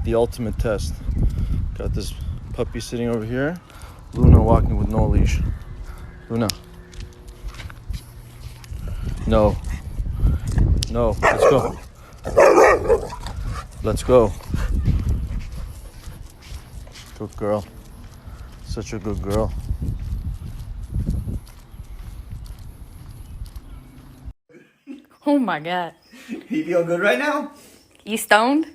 the ultimate test. Got this puppy sitting over here. Luna walking with no leash. Luna. No. No. Let's go. Let's go. Good girl. Such a good girl. Oh my God. You feel good right now? You stoned?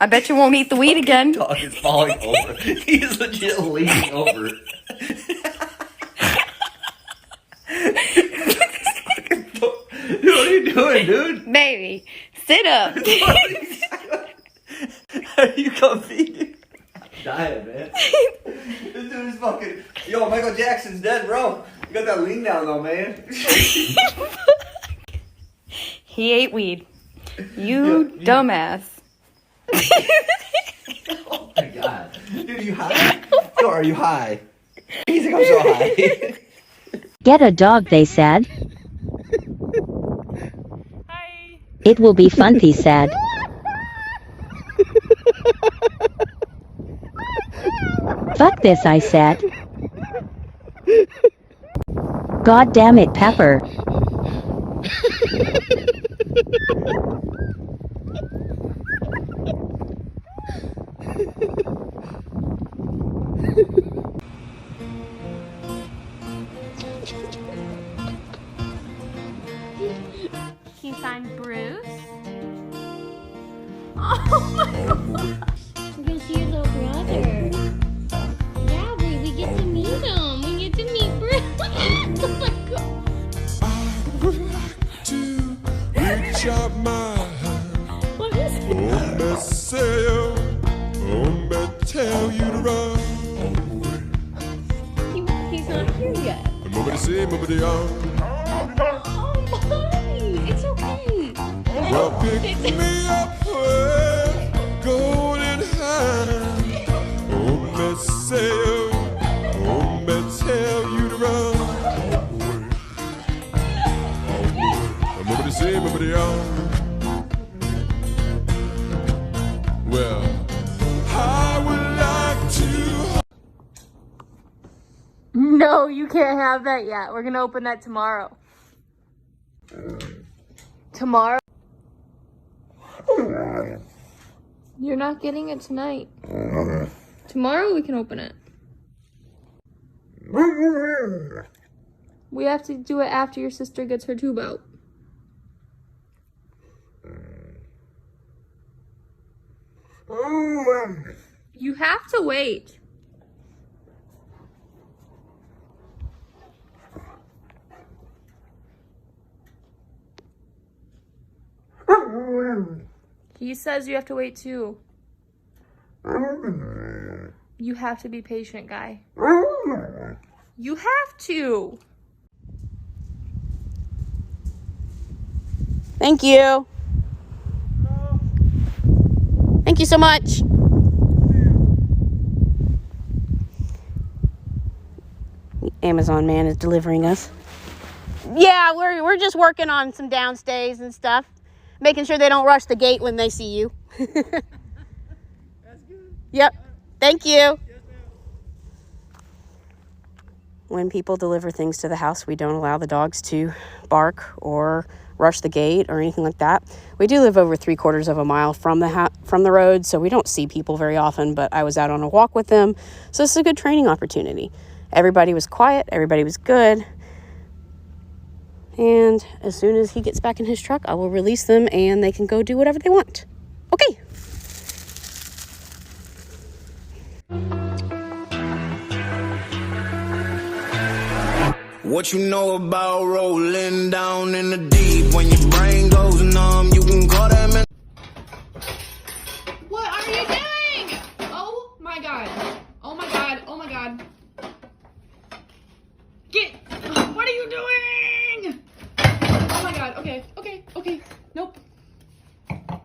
I bet you won't eat the weed again. Dog is falling over. He's legit leaning over. Dude, what are you doing, dude? Baby, sit up. Are you comfy? I'm dying, man. This dude is fucking... Yo, Michael Jackson's dead, bro. You got that lean down, though, man. He ate weed. You dumbass. Oh, my God. Dude, are you high? Yo, are you high? He's like, I'm so high. Get a dog, they said. Hi. It will be fun, he said. Fuck this, I said. God damn it, Pepper. Can you find Bruce? Oh my God. We're gonna see your little brother. Yeah, we get to meet him. We get to meet Bruce. Oh my God. To reach out my hand, What is it? oh, me say you, oh, me tell you to run. He's not here yet. Nobody say, nobody on. Oh, buddy. It's okay. Well, pick me up with golden hand. Oh, me say you, oh, me tell you to run. Nobody say, nobody on. Well, I would like to. No, you can't have that yet. We're gonna open that tomorrow. Tomorrow? You're not getting it tonight. Tomorrow we can open it. We have to do it after your sister gets her tube out. You have to wait. He says you have to wait too. You have to be patient, guy. You have to. Thank you. Thank you so much. The Amazon man is delivering us. Yeah, we're just working on some downstays and stuff. Making sure they don't rush the gate when they see you. That's good. Yep. Thank you. Yes, when people deliver things to the house, we don't allow the dogs to bark or rush the gate or anything like that. We do live over 3/4 of a mile from the road, so we don't see people very often, but I was out on a walk with them, so this is a good training opportunity. Everybody was quiet. Everybody was good. And as soon as he gets back in his truck, I will release them and they can go do whatever they want. Okay. What you know about rolling down in the deep? When your brain goes numb, you can call that man. What are you doing? Oh my God. Oh my God. Oh my God. What are you doing? Oh my God. Okay. Nope. Oh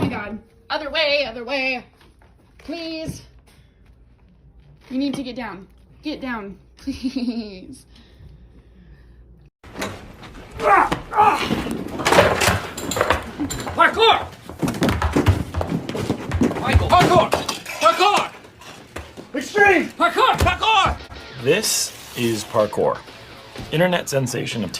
my God. Other way. Please. You need to get down. Get down, please. Parkour! Extreme! Parkour! Parkour! This is parkour. Internet sensation of